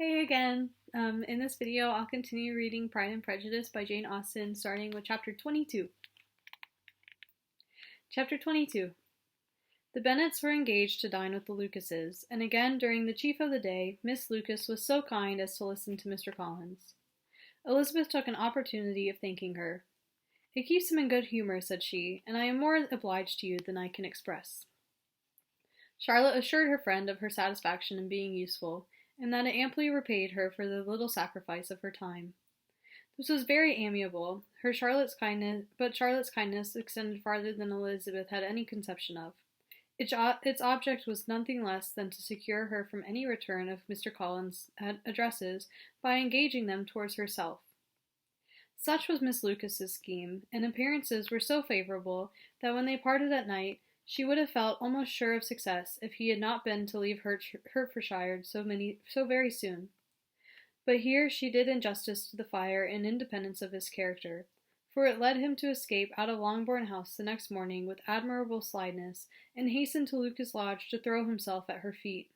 Hey again. In this video, I'll continue reading Pride and Prejudice by Jane Austen, starting with Chapter 22. Chapter 22. The Bennets were engaged to dine with the Lucases, and again during the chief of the day, Miss Lucas was so kind as to listen to Mr. Collins. Elizabeth took an opportunity of thanking her. "It keeps him in good humor," said she, "and I am more obliged to you than I can express." Charlotte assured her friend of her satisfaction in being useful, and that it amply repaid her for the little sacrifice of her time. This was very amiable, but Charlotte's kindness extended farther than Elizabeth had any conception of. Its object was nothing less than to secure her from any return of Mr. Collins' addresses by engaging them towards herself. Such was Miss Lucas's scheme, and appearances were so favorable that when they parted at night, she would have felt almost sure of success if he had not been to leave Hertfordshire so very soon. But here she did injustice to the fire and independence of his character, for it led him to escape out of Longbourn House the next morning with admirable slyness, and hasten to Lucas Lodge to throw himself at her feet.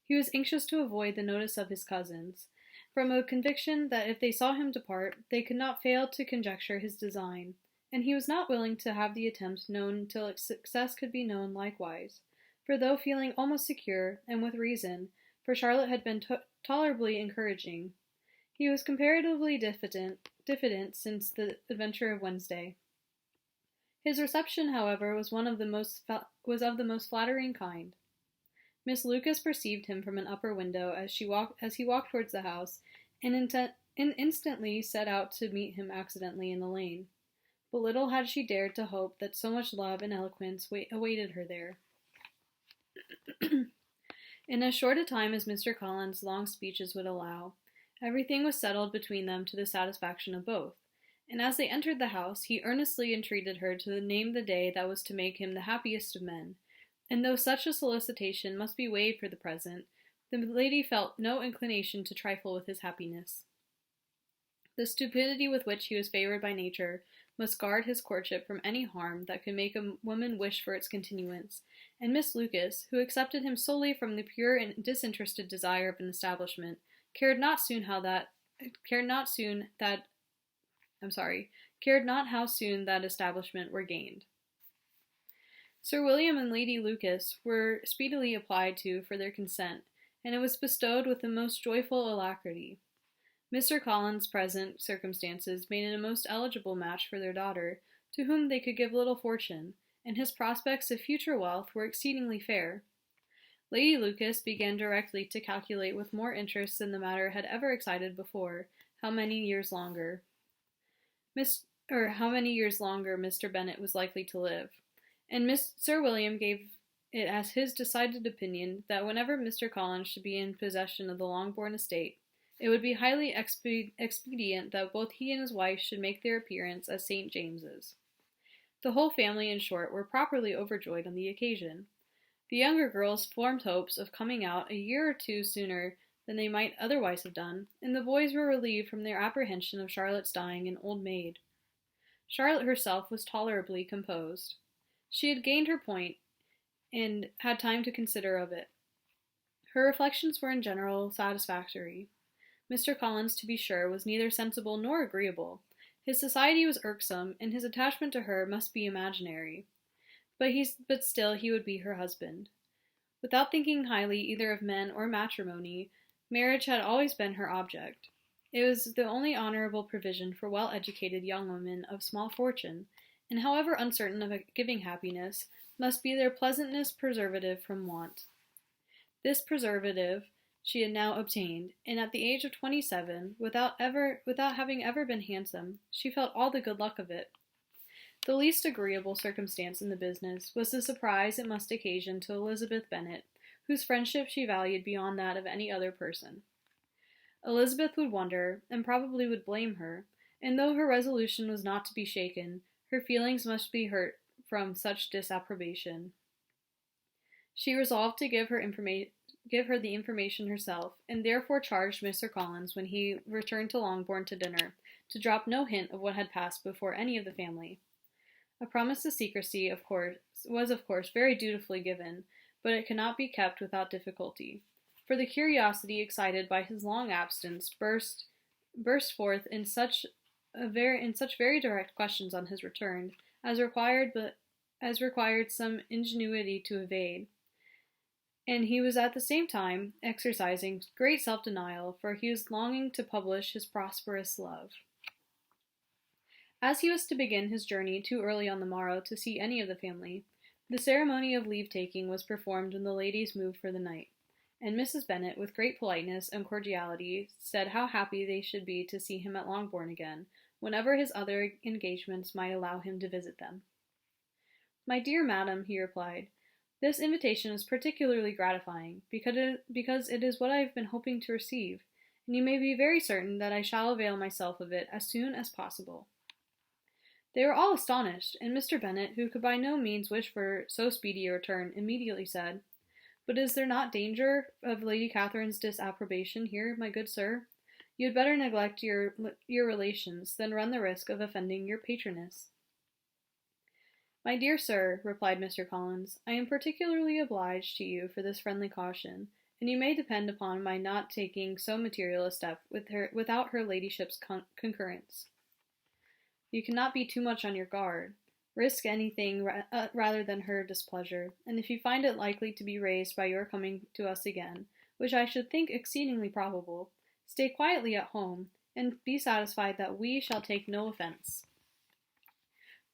He was anxious to avoid the notice of his cousins, from a conviction that if they saw him depart, they could not fail to conjecture his design, and he was not willing to have the attempt known till its success could be known likewise, for though feeling almost secure, and with reason, for Charlotte had been tolerably encouraging, he was comparatively diffident since the adventure of Wednesday. His reception, however, was of the most flattering kind. Miss Lucas perceived him from an upper window as he walked towards the house, and instantly set out to meet him accidentally in the lane. But little had she dared to hope that so much love and eloquence awaited her there. In as short a time as Mr. Collins' long speeches would allow, everything was settled between them to the satisfaction of both, and as they entered the house, he earnestly entreated her to name the day that was to make him the happiest of men, and though such a solicitation must be waived for the present, the lady felt no inclination to trifle with his happiness. The stupidity with which he was favored by nature must guard his courtship from any harm that could make a woman wish for its continuance, and Miss Lucas, who accepted him solely from the pure and disinterested desire of an establishment, cared not how soon that establishment were gained. Sir William and Lady Lucas were speedily applied to for their consent, and it was bestowed with the most joyful alacrity. Mr. Collins' present circumstances made it a most eligible match for their daughter, to whom they could give little fortune, and his prospects of future wealth were exceedingly fair. Lady Lucas began directly to calculate with more interest than the matter had ever excited before, how many years longer Mr. Bennet was likely to live, and Sir William gave it as his decided opinion that whenever Mr. Collins should be in possession of the Longbourn estate, it would be highly expedient that both he and his wife should make their appearance at St. James's. The whole family, in short, were properly overjoyed on the occasion. The younger girls formed hopes of coming out a year or two sooner than they might otherwise have done, and the boys were relieved from their apprehension of Charlotte's dying an old maid. Charlotte herself was tolerably composed. She had gained her point, and had time to consider of it. Her reflections were in general satisfactory. Mr. Collins, to be sure, was neither sensible nor agreeable. His society was irksome, and his attachment to her must be imaginary. But still he would be her husband. Without thinking highly either of men or matrimony, marriage had always been her object. It was the only honorable provision for well-educated young women of small fortune, and however uncertain of giving happiness, must be their pleasantness preservative from want. This preservative she had now obtained, and at the age of 27, without having ever been handsome, she felt all the good luck of it. The least agreeable circumstance in the business was the surprise it must occasion to Elizabeth Bennet, whose friendship she valued beyond that of any other person. Elizabeth would wonder, and probably would blame her, and though her resolution was not to be shaken, her feelings must be hurt from such disapprobation. She resolved to give her the information herself, and therefore charged Mr. Collins, when he returned to Longbourn to dinner, to drop no hint of what had passed before any of the family. A promise of secrecy, was of course very dutifully given, but it could not be kept without difficulty. for the curiosity excited by his long absence burst forth in such very direct questions on his return as required some ingenuity to evade. And he was at the same time exercising great self-denial, for he was longing to publish his prosperous love. As he was to begin his journey too early on the morrow to see any of the family, the ceremony of leave-taking was performed when the ladies moved for the night, and Mrs. Bennet, with great politeness and cordiality, said how happy they should be to see him at Longbourn again, whenever his other engagements might allow him to visit them. "My dear madam," he replied, "this invitation is particularly gratifying, because it is what I have been hoping to receive, and you may be very certain that I shall avail myself of it as soon as possible." They were all astonished, and Mr. Bennet, who could by no means wish for so speedy a return, immediately said, "But is there not danger of Lady Catherine's disapprobation here, my good sir? You had better neglect your relations than run the risk of offending your patroness." "My dear sir," replied Mr. Collins, "I am particularly obliged to you for this friendly caution, and you may depend upon my not taking so material a step without her ladyship's concurrence. You cannot be too much on your guard. Risk anything rather than her displeasure, and if you find it likely to be raised by your coming to us again, which I should think exceedingly probable, stay quietly at home, and be satisfied that we shall take no offense.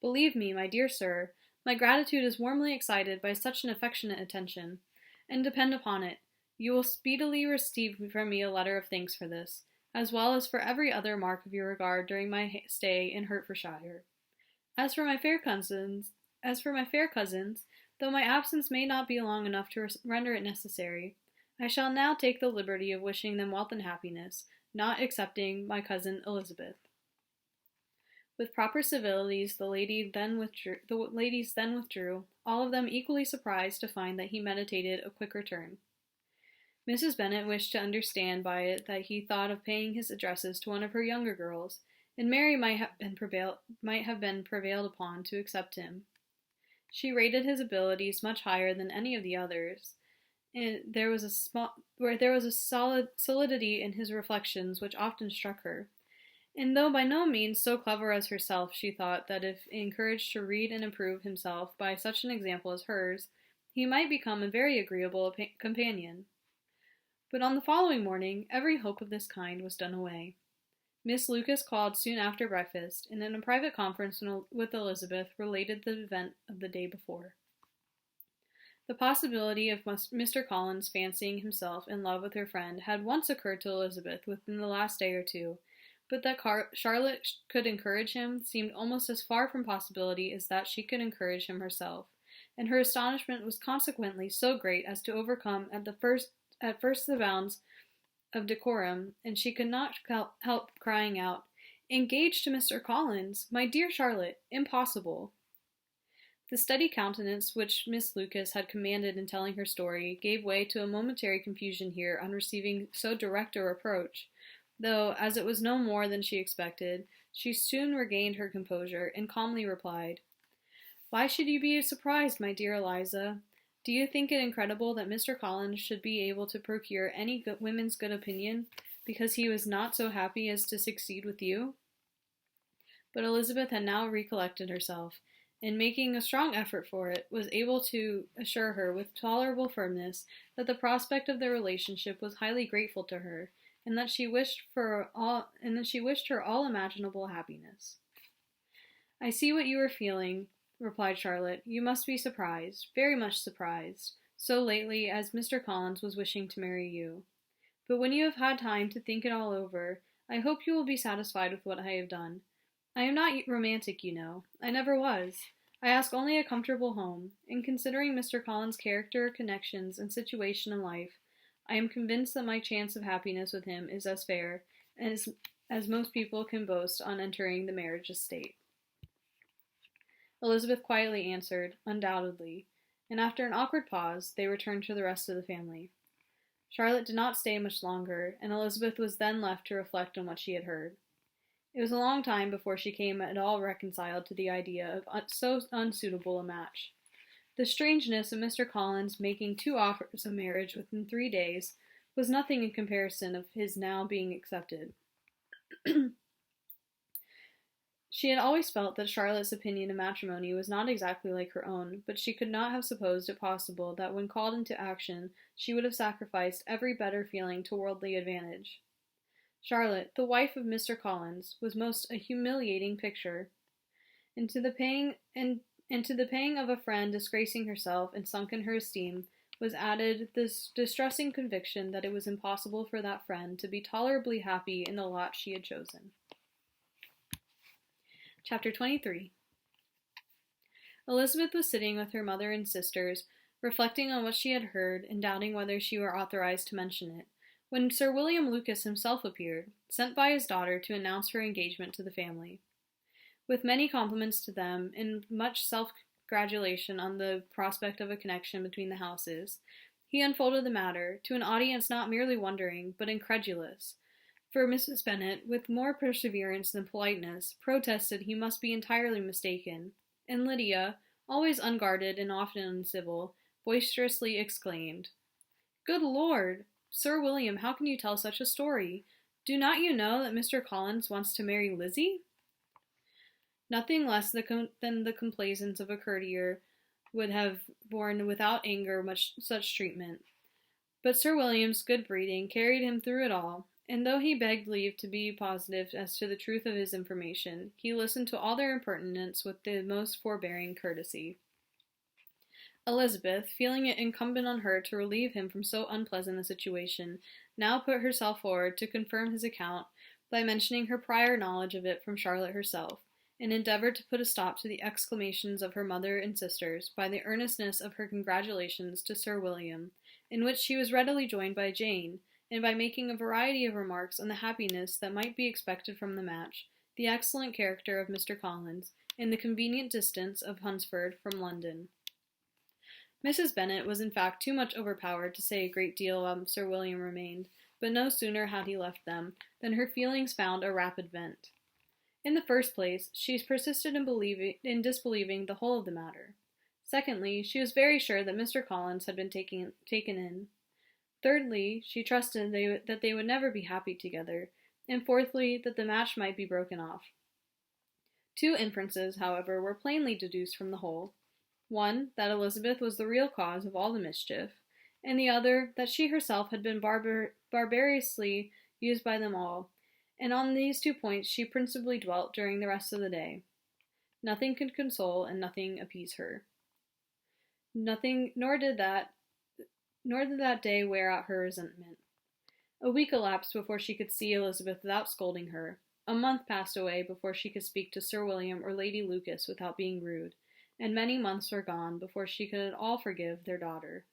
Believe me, my dear sir, my gratitude is warmly excited by such an affectionate attention, and depend upon it, you will speedily receive from me a letter of thanks for this, as well as for every other mark of your regard during my stay in Hertfordshire. As for my fair cousins, though my absence may not be long enough to render it necessary, I shall now take the liberty of wishing them wealth and happiness, not excepting my cousin Elizabeth." With proper civilities, the ladies then withdrew, all of them equally surprised to find that he meditated a quick return. Mrs. Bennet wished to understand by it that he thought of paying his addresses to one of her younger girls, and Mary might have been prevailed upon to accept him. She rated his abilities much higher than any of the others, and there was a solidity in his reflections which often struck her. And though by no means so clever as herself, she thought that if encouraged to read and improve himself by such an example as hers, he might become a very agreeable companion. But on the following morning, every hope of this kind was done away. Miss Lucas called soon after breakfast, and in a private conference with Elizabeth related the event of the day before. The possibility of Mr. Collins fancying himself in love with her friend had once occurred to Elizabeth within the last day or two, but that Charlotte could encourage him seemed almost as far from possibility as that she could encourage him herself, and her astonishment was consequently so great as to overcome at first the bounds of decorum, and she could not help crying out, "Engaged to Mr. Collins! My dear Charlotte, impossible!" The steady countenance which Miss Lucas had commanded in telling her story gave way to a momentary confusion here on receiving so direct a reproach, though, as it was no more than she expected, she soon regained her composure, and calmly replied, "Why should you be surprised, my dear Eliza? Do you think it incredible that Mr. Collins should be able to procure any women's good opinion, because he was not so happy as to succeed with you?" But Elizabeth had now recollected herself, and making a strong effort for it, was able to assure her with tolerable firmness that the prospect of their relationship was highly grateful to her, and that she wished her all imaginable happiness. "I see what you are feeling," replied Charlotte. "You must be surprised, very much surprised, so lately as Mr. Collins was wishing to marry you. But when you have had time to think it all over, I hope you will be satisfied with what I have done. I am not romantic, you know. I never was. I ask only a comfortable home, and considering Mr. Collins' character, connections, and situation in life, I am convinced that my chance of happiness with him is as fair as most people can boast on entering the marriage estate." Elizabeth quietly answered, "Undoubtedly," and after an awkward pause, they returned to the rest of the family. Charlotte did not stay much longer, and Elizabeth was then left to reflect on what she had heard. It was a long time before she came at all reconciled to the idea of so unsuitable a match. The strangeness of Mr. Collins making 2 offers of marriage within 3 days was nothing in comparison of his now being accepted. She had always felt that Charlotte's opinion of matrimony was not exactly like her own, but she could not have supposed it possible that when called into action she would have sacrificed every better feeling to worldly advantage. Charlotte, the wife of Mr. Collins, was most a humiliating picture, and to the pang of a friend disgracing herself and sunk in her esteem was added this distressing conviction that it was impossible for that friend to be tolerably happy in the lot she had chosen. Chapter 23. Elizabeth was sitting with her mother and sisters, reflecting on what she had heard and doubting whether she were authorized to mention it, when Sir William Lucas himself appeared, sent by his daughter to announce her engagement to the family. With many compliments to them, and much self-gratulation on the prospect of a connection between the houses, he unfolded the matter to an audience not merely wondering, but incredulous, for Mrs. Bennet, with more perseverance than politeness, protested he must be entirely mistaken, and Lydia, always unguarded and often uncivil, boisterously exclaimed, "Good Lord! Sir William, how can you tell such a story? Do not you know that Mr. Collins wants to marry Lizzie?" Nothing less than the complaisance of a courtier would have borne without anger such treatment. But Sir William's good breeding carried him through it all, and though he begged leave to be positive as to the truth of his information, he listened to all their impertinence with the most forbearing courtesy. Elizabeth, feeling it incumbent on her to relieve him from so unpleasant a situation, now put herself forward to confirm his account by mentioning her prior knowledge of it from Charlotte herself, and endeavored to put a stop to the exclamations of her mother and sisters by the earnestness of her congratulations to Sir William, in which she was readily joined by Jane, and by making a variety of remarks on the happiness that might be expected from the match, the excellent character of Mr. Collins, and the convenient distance of Hunsford from London. Mrs. Bennet was in fact too much overpowered to say a great deal while Sir William remained, but no sooner had he left them than her feelings found a rapid vent. In the first place, she persisted in disbelieving the whole of the matter. Secondly, she was very sure that Mr. Collins had been taken in. Thirdly, she trusted that they would never be happy together, and fourthly, that the match might be broken off. Two inferences, however, were plainly deduced from the whole. One, that Elizabeth was the real cause of all the mischief, and the other, that she herself had been barbarously used by them all, and on these 2 points she principally dwelt during the rest of the day. Nothing could console and nothing appease her. Nor did that day wear out her resentment. A week elapsed before she could see Elizabeth without scolding her. A month passed away before she could speak to Sir William or Lady Lucas without being rude, and many months were gone before she could at all forgive their daughter.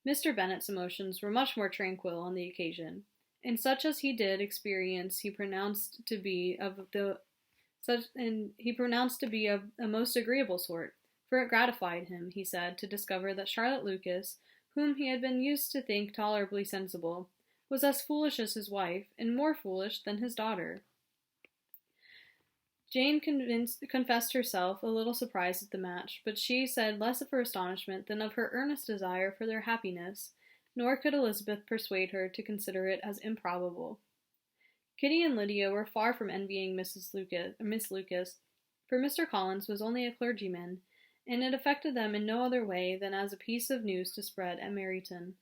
Mr. Bennet's emotions were much more tranquil on the occasion, and such as he did experience he pronounced to be of a most agreeable sort, for it gratified him, he said, to discover that Charlotte Lucas, whom he had been used to think tolerably sensible, was as foolish as his wife, and more foolish than his daughter. Jane confessed herself a little surprised at the match, but she said less of her astonishment than of her earnest desire for their happiness, nor could Elizabeth persuade her to consider it as improbable. Kitty and Lydia were far from envying Miss Lucas, for Mr. Collins was only a clergyman, and it affected them in no other way than as a piece of news to spread at Meryton.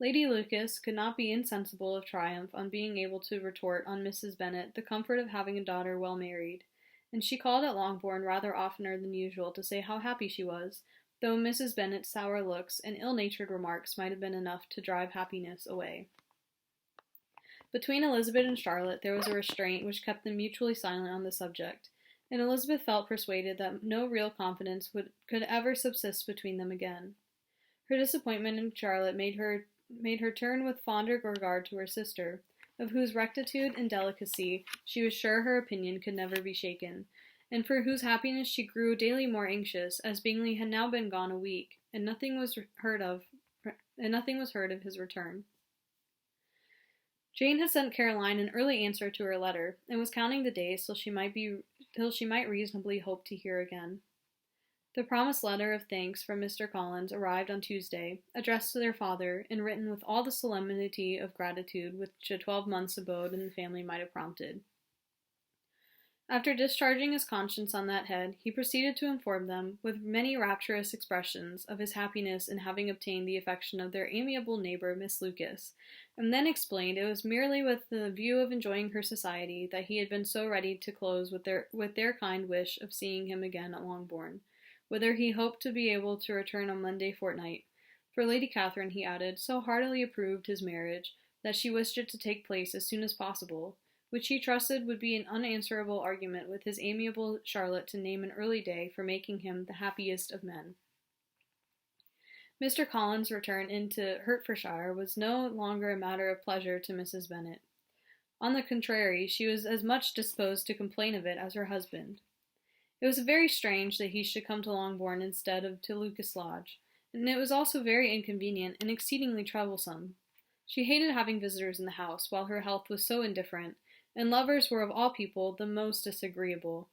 Lady Lucas could not be insensible of triumph on being able to retort on Mrs. Bennet the comfort of having a daughter well married, and she called at Longbourn rather oftener than usual to say how happy she was, though Mrs. Bennet's sour looks and ill-natured remarks might have been enough to drive happiness away. Between Elizabeth and Charlotte there was a restraint which kept them mutually silent on the subject, and Elizabeth felt persuaded that no real confidence could ever subsist between them again. Her disappointment in Charlotte made her turn with fonder regard to her sister, of whose rectitude and delicacy she was sure her opinion could never be shaken, and for whose happiness she grew daily more anxious, as Bingley had now been gone a week, and nothing was heard of his return. Jane had sent Caroline an early answer to her letter, and was counting the days till she might reasonably hope to hear again. The promised letter of thanks from Mr. Collins arrived on Tuesday, addressed to their father, and written with all the solemnity of gratitude which a 12 months' abode in the family might have prompted. After discharging his conscience on that head, he proceeded to inform them, with many rapturous expressions, of his happiness in having obtained the affection of their amiable neighbor, Miss Lucas, and then explained it was merely with the view of enjoying her society that he had been so ready to close with their kind wish of seeing him again at Longbourn, whither he hoped to be able to return on Monday fortnight. For Lady Catherine, he added, so heartily approved his marriage, that she wished it to take place as soon as possible, which he trusted would be an unanswerable argument with his amiable Charlotte to name an early day for making him the happiest of men. Mr. Collins' return into Hertfordshire was no longer a matter of pleasure to Mrs. Bennet. On the contrary, she was as much disposed to complain of it as her husband. It was very strange that he should come to Longbourn instead of to Lucas Lodge, and it was also very inconvenient and exceedingly troublesome. She hated having visitors in the house, while her health was so indifferent, and lovers were of all people the most disagreeable.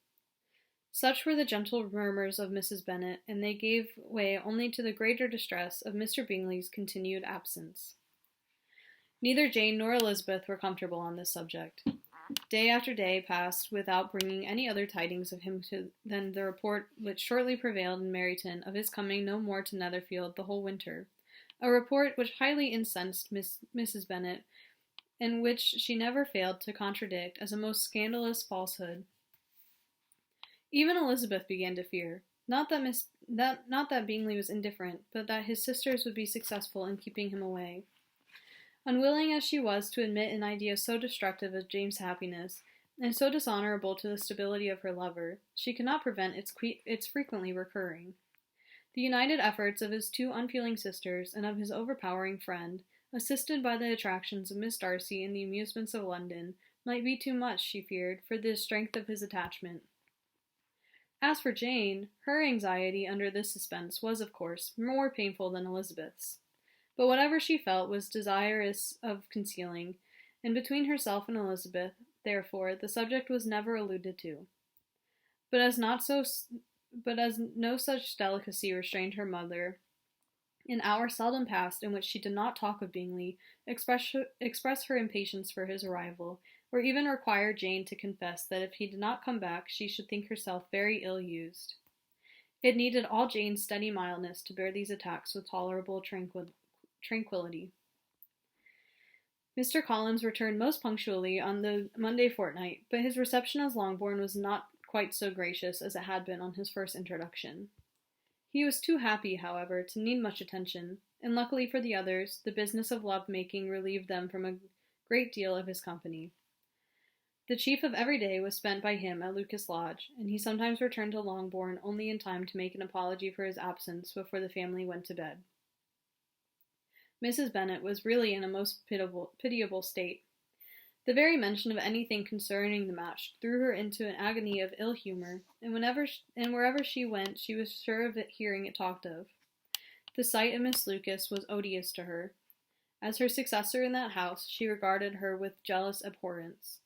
Such were the gentle murmurs of Mrs. Bennet, and they gave way only to the greater distress of Mr. Bingley's continued absence. Neither Jane nor Elizabeth were comfortable on this subject. Day after day passed without bringing any other tidings of him than the report which shortly prevailed in Meryton of his coming no more to Netherfield the whole winter, a report which highly incensed Mrs. Bennet, and which she never failed to contradict as a most scandalous falsehood. Even Elizabeth began to fear, not that Bingley was indifferent, but that his sisters would be successful in keeping him away. Unwilling as she was to admit an idea so destructive of James's happiness, and so dishonorable to the stability of her lover, she could not prevent its frequently recurring. The united efforts of his two unfeeling sisters and of his overpowering friend, assisted by the attractions of Miss Darcy and the amusements of London, might be too much, she feared, for the strength of his attachment. As for Jane, her anxiety under this suspense was, of course, more painful than Elizabeth's. But whatever she felt was desirous of concealing, and between herself and Elizabeth, therefore, the subject was never alluded to. But as no such delicacy restrained her mother, an hour seldom passed in which she did not talk of Bingley, express her impatience for his arrival, or even require Jane to confess that if he did not come back she should think herself very ill-used. It needed all Jane's steady mildness to bear these attacks with tolerable tranquillity. Mr. Collins returned most punctually on the Monday fortnight, but his reception at Longbourn was not quite so gracious as it had been on his first introduction. He was too happy, however, to need much attention, and luckily for the others, the business of love-making relieved them from a great deal of his company. The chief of every day was spent by him at Lucas Lodge, and he sometimes returned to Longbourn only in time to make an apology for his absence before the family went to bed. Mrs. Bennet was really in a most pitiable state. The very mention of anything concerning the match threw her into an agony of ill humor, and wherever she went she was sure of hearing it talked of. The sight of Miss Lucas was odious to her. As her successor in that house, she regarded her with jealous abhorrence.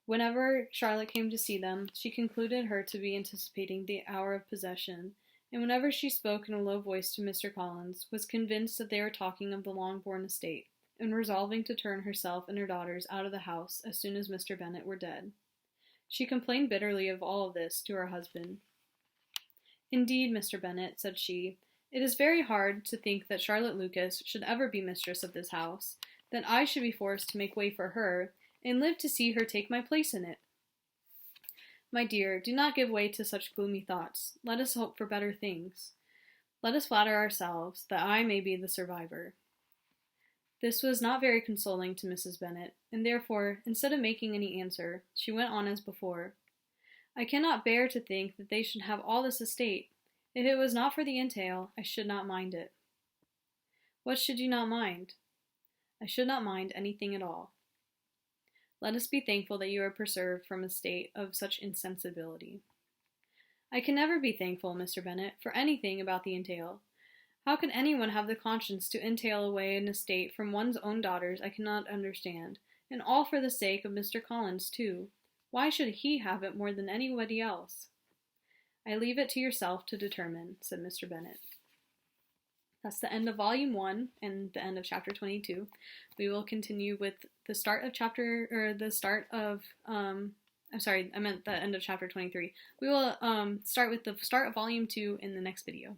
Whenever Charlotte came to see them, she concluded her to be anticipating the hour of possession, and whenever she spoke in a low voice to Mr. Collins, was convinced that they were talking of the Longbourn estate, and resolving to turn herself and her daughters out of the house as soon as Mr. Bennet were dead. She complained bitterly of all this to her husband. "Indeed, Mr. Bennet," said she, "it is very hard to think that Charlotte Lucas should ever be mistress of this house, that I should be forced to make way for her, and live to see her take my place in it. My dear, do not give way to such gloomy thoughts. Let us hope for better things. Let us flatter ourselves that I may be the survivor." This was not very consoling to Mrs. Bennet, and therefore, instead of making any answer, she went on as before. "I cannot bear to think that they should have all this estate. If it was not for the entail, I should not mind it." "What should you not mind?" "I should not mind anything at all." Let us be thankful that you are preserved from a state of such insensibility. "I can never be thankful, Mr. Bennet, for anything about the entail. How can anyone have the conscience to entail away an estate from one's own daughters I cannot understand, and all for the sake of Mr. Collins, too. Why should he have it more than anybody else? I leave it to yourself to determine, said Mr. Bennet. That's the end of Volume 1 and the end of Chapter 22. We will continue with the start of I meant the end of Chapter 23. We will start with the start of Volume 2 in the next video.